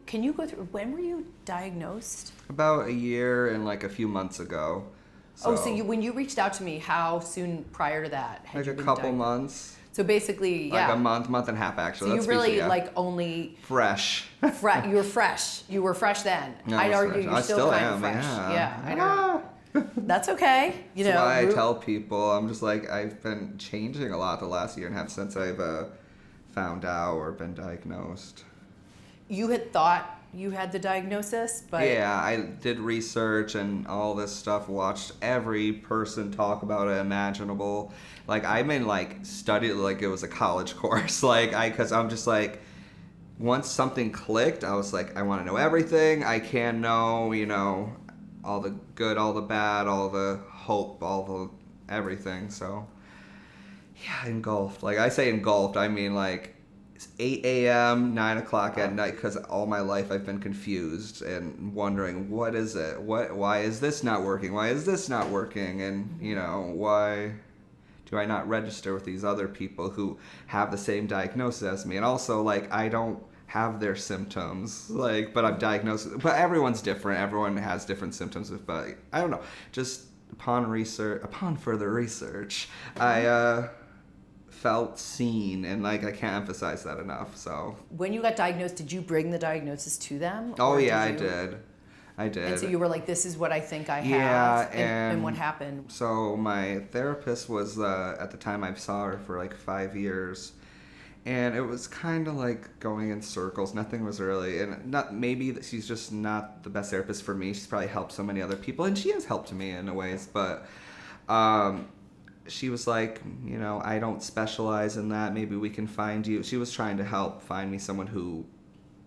can you go through, when were you diagnosed? About a year and like a few months ago. So when you reached out to me, how soon prior to that had you been Like a couple diagnosed? months. So basically, Like a month and a half actually. So That's you really basically, like only fresh. you were fresh. You were fresh then. No, I'd argue fresh. you're I still kind am, of fresh. yeah. I know. That's okay. You That's know, why I tell people, I'm just like, I've been changing a lot the last year and a half since I've found out or been diagnosed. You had thought you had the diagnosis, but yeah, I did research and all this stuff, watched every person talk about it imaginable. Like, I'm in like studied like it was a college course. Like, because I'm just like, once something clicked, I was like, I want to know everything I can know, you know, all the good, all the bad, all the hope, all the everything. So yeah, engulfed. Like, I say engulfed, I mean like it's 8 a.m., 9 o'clock at night, because all my life I've been confused and wondering, what is it? Why is this not working? Why is this not working? And, you know, why do I not register with these other people who have the same diagnosis as me? And also, like, I don't have their symptoms, like, but I'm diagnosed. But everyone's different. Everyone has different symptoms. But I don't know. Just upon further research, I felt seen, and like I can't emphasize that enough. So when you got diagnosed, did you bring the diagnosis to them? Oh yeah, I did. And so you were like, this is what I think I have. Yeah, and what happened? So my therapist was at the time I saw her for like 5 years, and it was kind of like going in circles. Nothing was really, and not maybe that she's just not the best therapist for me. She's probably helped so many other people, and she has helped me in ways, but she was like, you know, I don't specialize in that. Maybe we can find you. She was trying to help find me someone who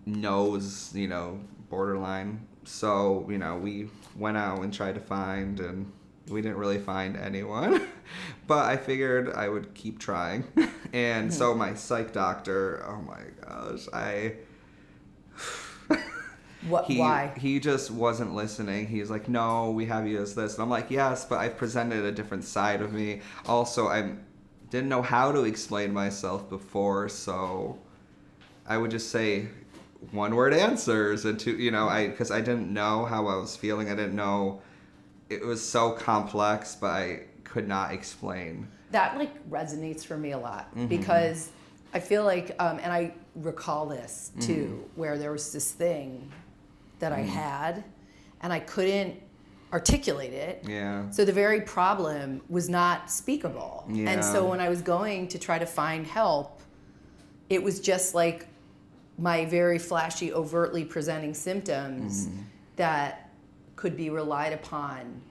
knows, you know, borderline. So, you know, we went out and tried to find, and we didn't really find anyone. But I figured I would keep trying. And so my psych doctor, oh my gosh, Why? He just wasn't listening. He was like, no, we have you as this. And I'm like, yes, but I've presented a different side of me. Also, I didn't know how to explain myself before, so I would just say one-word answers. And because I didn't know how I was feeling. I didn't know. It was so complex, but I could not explain. That, like, resonates for me a lot, because I feel like, and I recall this, too, where there was this thing that I had, and I couldn't articulate it. Yeah. So the very problem was not speakable. Yeah. And so when I was going to try to find help, it was just like my very flashy, overtly presenting symptoms that could be relied upon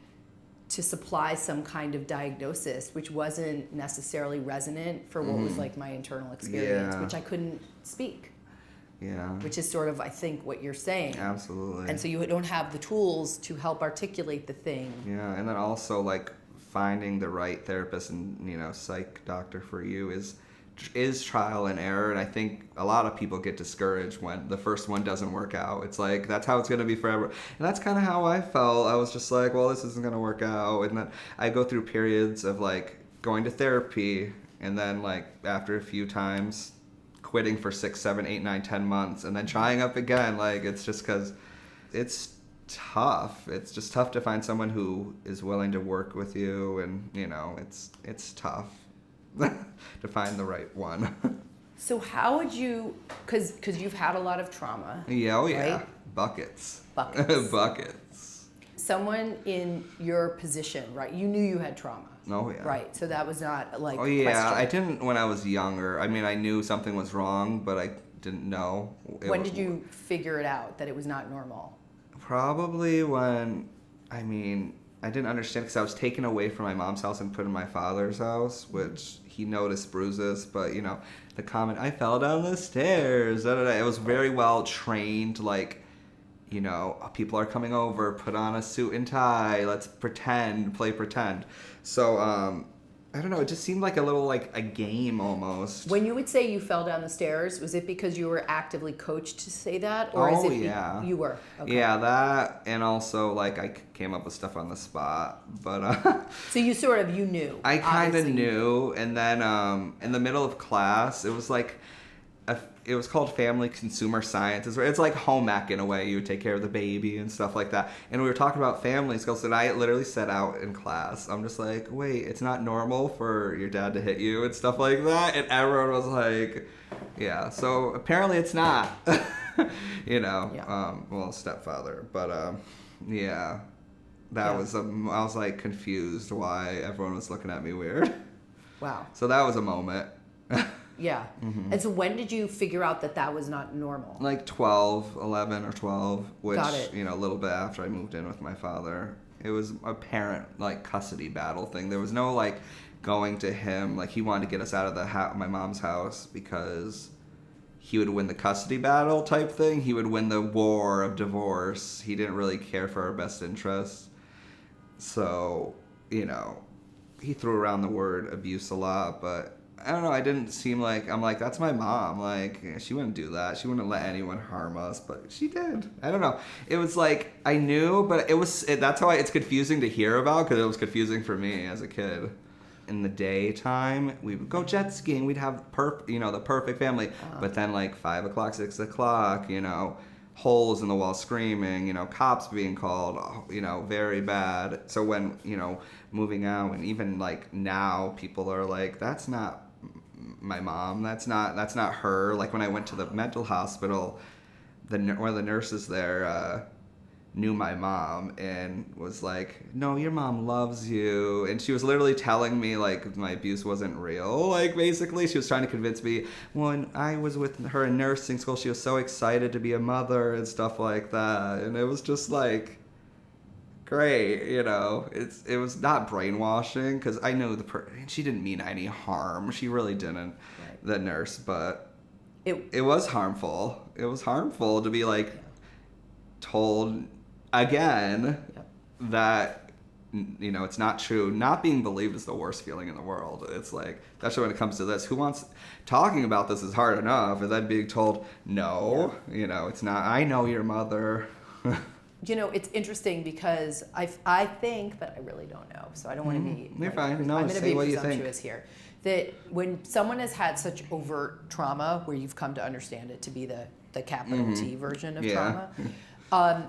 to supply some kind of diagnosis, which wasn't necessarily resonant for what was like my internal experience, which I couldn't speak. Yeah. Which is sort of, I think, what you're saying. Absolutely. And so you don't have the tools to help articulate the thing. Yeah, and then also, like, finding the right therapist and, you know, psych doctor for you is trial and error. And I think a lot of people get discouraged when the first one doesn't work out. It's like, that's how it's going to be forever. And that's kind of how I felt. I was just like, well, this isn't going to work out. And then I go through periods of, like, going to therapy, and then, like, after a few times, quitting for 6, 7, 8, 9, 10 months, and then trying up again. Like, it's just because it's tough. It's just tough to find someone who is willing to work with you, and, you know, it's tough to find the right one. So how would you, because you've had a lot of trauma. Yeah, oh yeah. Right? Buckets. Buckets. Someone in your position, right? You knew you had trauma. Oh yeah. Right. So that was not like. Oh yeah. question. I didn't when I was younger. I mean, I knew something was wrong, but I didn't know. When did you figure it out that it was not normal? Probably when, I mean, I didn't understand because I was taken away from my mom's house and put in my father's house, which he noticed bruises, but, you know, the comment, I fell down the stairs, it was very well trained, like, you know, people are coming over, put on a suit and tie, let's play pretend. So, I don't know, it just seemed like a little, like, a game almost. When you would say you fell down the stairs, was it because you were actively coached to say that? Or is it yeah. You were? Okay. Yeah, that, and also, like, I came up with stuff on the spot, but, So you knew. I kind of knew, and then, in the middle of class, it was like, it was called Family Consumer Sciences. It's like home ec in a way. You would take care of the baby and stuff like that. And we were talking about family skills, and I literally said out in class, I'm just like, wait, it's not normal for your dad to hit you and stuff like that. And everyone was like, yeah. So apparently it's not, you know, well, stepfather. But yeah, that was, I was like confused why everyone was looking at me weird. Wow. So that was a moment. Yeah. Mm-hmm. And so when did you figure out that that was not normal? Like 11 or 12, which, you know, a little bit after I moved in with my father. It was a parent, like, custody battle thing. There was no, like, going to him. Like, he wanted to get us out of my mom's house because he would win the custody battle type thing. He would win the war of divorce. He didn't really care for our best interests. So, you know, he threw around the word abuse a lot, but I don't know, I didn't seem like, I'm like, that's my mom. Like, she wouldn't do that. She wouldn't let anyone harm us, but she did. I don't know. It was like, I knew, but that's how it's confusing to hear about, because it was confusing for me as a kid. In the daytime, we would go jet skiing. We'd have, the perfect family. But then, like, 5 o'clock, 6 o'clock, you know, holes in the wall screaming, you know, cops being called, you know, very bad. So when, you know, moving out, and even, like, now, people are like, that's not my mom, that's not her. Like, when I went to the mental hospital, one of the nurses there knew my mom and was like, no, your mom loves you. And she was literally telling me, like, my abuse wasn't real. Like, basically, she was trying to convince me, when I was with her in nursing school, she was so excited to be a mother and stuff like that. And it was just like, great, you know. It was not brainwashing, because I know she didn't mean any harm. She really didn't, the nurse, but it was harmful. It was harmful to be, like, told again that, you know, it's not true. Not being believed is the worst feeling in the world. It's like, especially when it comes to this, talking about this is hard enough, and then being told, no, you know, it's not, I know your mother. You know, it's interesting because I think, but I really don't know, so I don't want to be. You're fine. No, I'm going to say be what you presumptuous think. here. That when someone has had such overt trauma, where you've come to understand it to be the capital T version of trauma,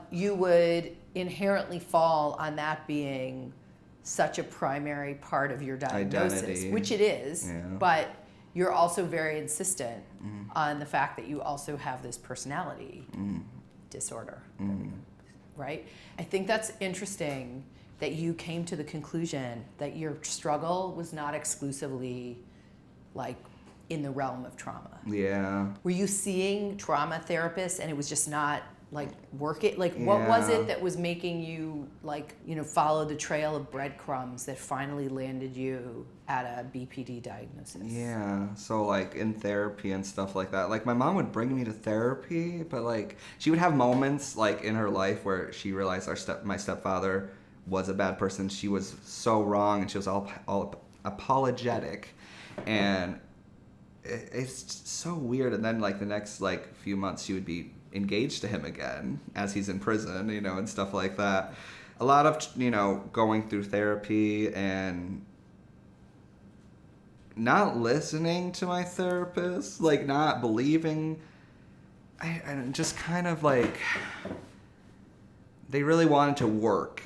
you would inherently fall on that being such a primary part of your diagnosis, identity. Which it is, but you're also very insistent on the fact that you also have this personality disorder. Right? I think that's interesting that you came to the conclusion that your struggle was not exclusively, like, in the realm of trauma. Yeah. Were you seeing trauma therapists and it was just not, like, working? Like, what was it that was making you, like, you know, follow the trail of breadcrumbs that finally landed you at a BPD diagnosis? Yeah, so, like, in therapy and stuff like that, like, my mom would bring me to therapy, but, like, she would have moments, like, in her life where she realized my stepfather was a bad person. She was so wrong, and she was all apologetic, and it's so weird. And then, like, the next, like, few months, she would be engaged to him again as he's in prison, you know, and stuff like that. A lot of, you know, going through therapy and not listening to my therapist, like, not believing. I just kind of, like, they really wanted to work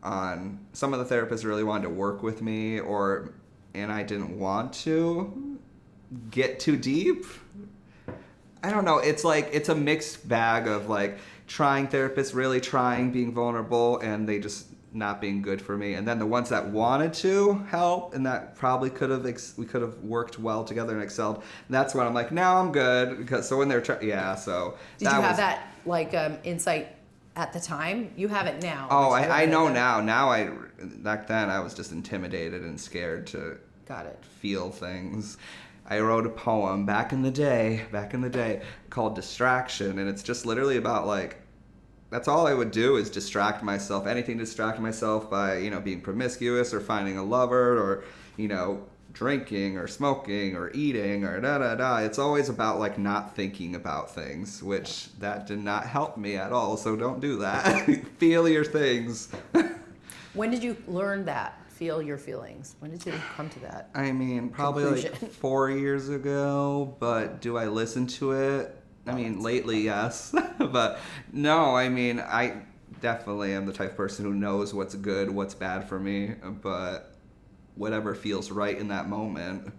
on, some of the therapists really wanted to work with me, and I didn't want to get too deep. I don't know. It's like, it's a mixed bag of, like, trying therapists, really trying, being vulnerable, and they just not being good for me. And then the ones that wanted to help and that probably we could have worked well together and excelled. That's when I'm like, no, I'm good. Because so when they're so did you have that, like, insight at the time? You have it now. Oh, I know now. Back then I was just intimidated and scared to feel things. I wrote a poem back in the day called Distraction, and it's just literally about, like, that's all I would do is distract myself, anything to distract myself by, you know, being promiscuous or finding a lover or, you know, drinking or smoking or eating or da-da-da. It's always about, like, not thinking about things, which that did not help me at all, so don't do that. Feel your things. When did you learn that? feel your feelings? When did you come to that? I mean, probably conclusion? like 4 years ago, but do I listen to it? I mean, lately, yes. But no, I mean, I definitely am the type of person who knows what's good, what's bad for me, but whatever feels right in that moment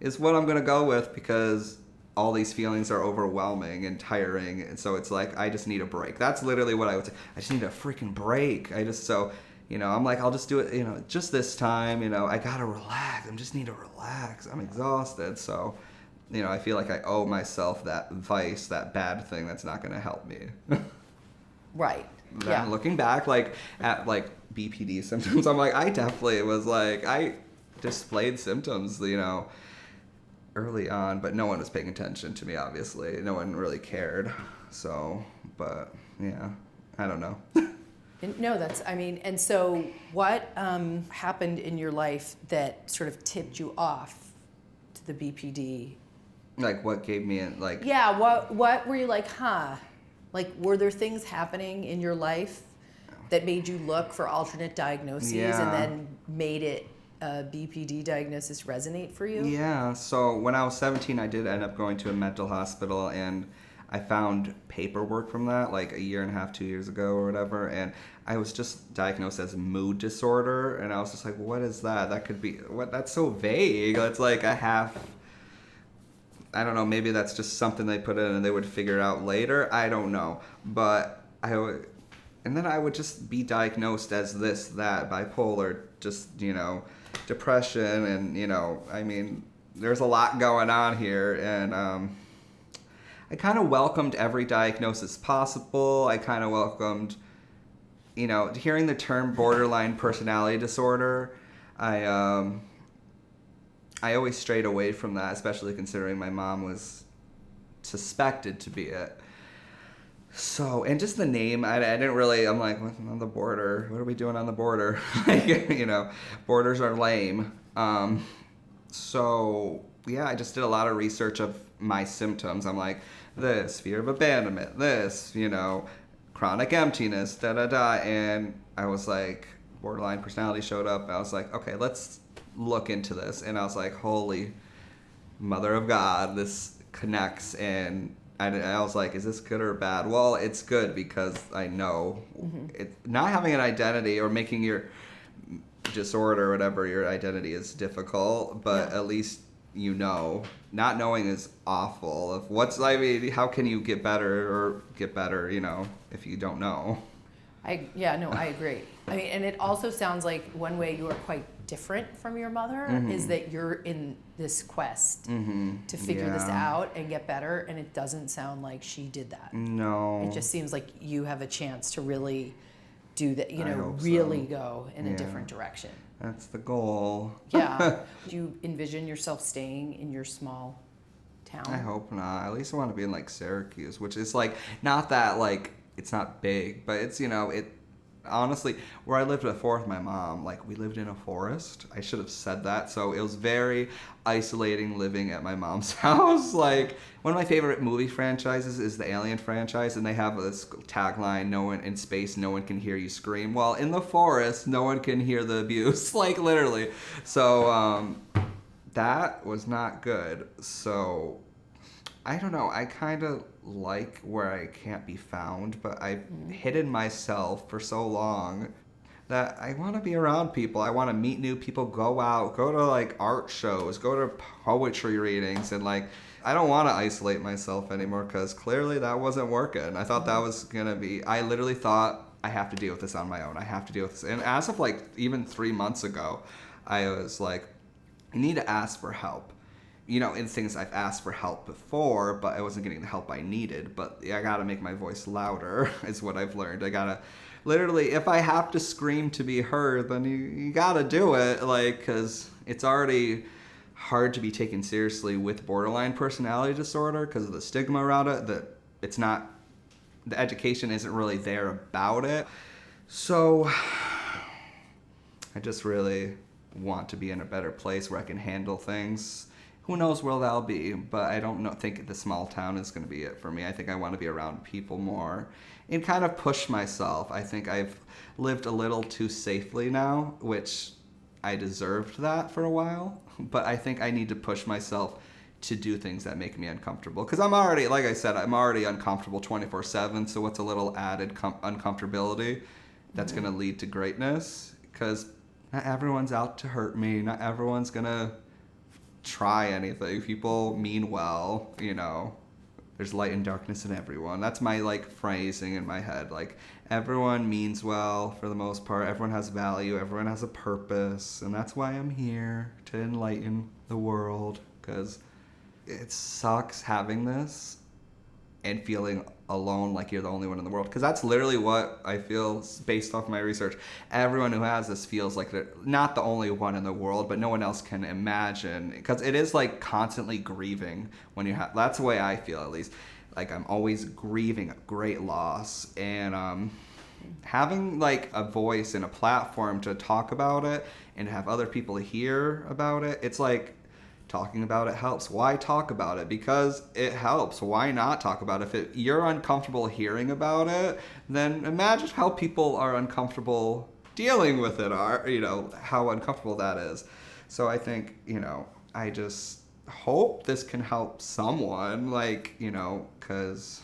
is what I'm going to go with, because all these feelings are overwhelming and tiring. And so it's like, I just need a break. That's literally what I would say. I just need a freaking break. I'm like, I'll just do it, just this time, I got to relax. I just need to relax. I'm exhausted. So, I feel like I owe myself that vice, that bad thing that's not going to help me. Right. Then Yeah. looking back, at BPD symptoms, I'm like, I definitely was like, I displayed symptoms, early on, but no one was paying attention to me, obviously. No one really cared. So, but yeah, I don't know. No, and so what happened in your life that sort of tipped you off to the BPD? Like, what gave me, Yeah, what were you like, were there things happening in your life that made you look for alternate diagnoses and then made it BPD diagnosis resonate for you? Yeah, so when I was 17, I did end up going to a mental hospital, and I found paperwork from that like a year and a half, 2 years ago or whatever, and I was just diagnosed as mood disorder, and I was just like, what is that? That could be, that's so vague. That's like a half, I don't know, maybe that's just something they put in and they would figure it out later. I don't know. But and then I would just be diagnosed as this, that, bipolar, just, depression, and, I mean, there's a lot going on here, and I kind of welcomed every diagnosis possible. I kind of welcomed, hearing the term borderline personality disorder. I always strayed away from that, especially considering my mom was suspected to be it. So, and just the name, I didn't really, I'm like, on the border, what are we doing on the border? Borders are lame. So, yeah, I just did a lot of research of my symptoms. I'm like, this, fear of abandonment, this, chronic emptiness, and I was like, borderline personality showed up, and I was like, okay, let's look into this. And I was like, holy mother of God, this connects. And I was like, is this good or bad? Well, it's good, because I know not having an identity or making your disorder or whatever your identity is difficult, but at least not knowing is awful. How can you get better if you don't know? I agree. I mean, and it also sounds like one way you are quite different from your mother is that you're in this quest to figure this out and get better, and it doesn't sound like she did that. No. It just seems like you have a chance to really do that, go in a different direction. That's the goal. Yeah. Do you envision yourself staying in your small town? I hope not. At least I want to be in Syracuse, which is not that it's not big, but it's it honestly, where I lived before with my mom, we lived in a forest. I should have said that. So it was very isolating living at my mom's house. One of my favorite movie franchises is the Alien franchise, and they have this tagline, no one in space, no one can hear you scream. Well, in the forest, no one can hear the abuse, literally. So that was not good. So I don't know. I kind of like where I can't be found, but I've hidden myself for so long that I want to be around people. I want to meet new people, go out, go to art shows, go to poetry readings, and I don't want to isolate myself anymore, because clearly that wasn't working. I thought that was going to be, I literally thought I have to deal with this on my own. I have to deal with this. And as of even 3 months ago, I was like, you need to ask for help. In things I've asked for help before, but I wasn't getting the help I needed. But I gotta make my voice louder, is what I've learned. I gotta, literally, if I have to scream to be heard, then you gotta do it, because it's already hard to be taken seriously with borderline personality disorder because of the stigma around it, that it's not, the education isn't really there about it. So I just really want to be in a better place where I can handle things. Who knows where that'll be, but I don't think the small town is going to be it for me. I think I want to be around people more and kind of push myself. I think I've lived a little too safely now, which I deserved that for a while, but I think I need to push myself to do things that make me uncomfortable. Because I'm already, like I said, I'm already uncomfortable 24/7, so what's a little added uncomfortability that's going to lead to greatness? Because not everyone's out to hurt me. Not everyone's going to try anything. People mean well, you know. There's light and darkness in everyone. That's my, like, phrasing in my head. Like, everyone means well for the most part. Everyone has value. Everyone has a purpose. And that's why I'm here, to enlighten the world. Because it sucks having this and feeling alone, like you're the only one in the world. Because that's literally what I feel based off my research. Everyone who has this feels like they're not the only one in the world, but no one else can imagine. Because it is like constantly grieving when you have, that's the way I feel at least. Like I'm always grieving a great loss. And having like a voice and a platform to talk about it and have other people hear about it, it's like, talking about it helps. Why talk about it? Because it helps. Why not talk about it? If you're uncomfortable hearing about it, then imagine how people are uncomfortable dealing with it, or, you know, how uncomfortable that is. So I think, you know, I just hope this can help someone, like, you know, because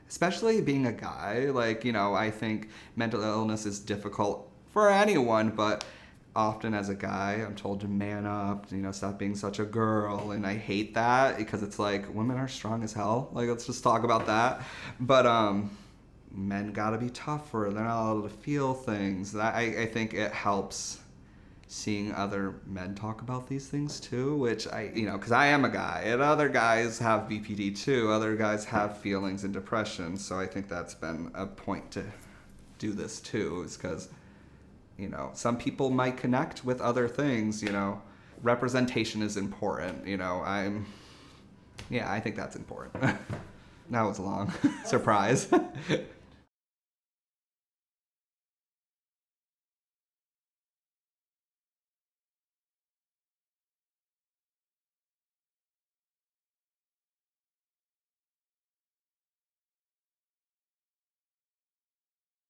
especially being a guy, like, you know, I think mental illness is difficult for anyone, but often as a guy, I'm told to man up, you know, stop being such a girl, and I hate that because it's like, women are strong as hell. Like, let's just talk about that. But men gotta be tougher. They're not allowed to feel things. I think it helps seeing other men talk about these things too, which you know, because I am a guy, and other guys have BPD too. Other guys have feelings and depression. So I think that's been a point to do this too, is because, you know, some people might connect with other things, you know. Representation is important, you know. I think that's important. That was long. Surprise.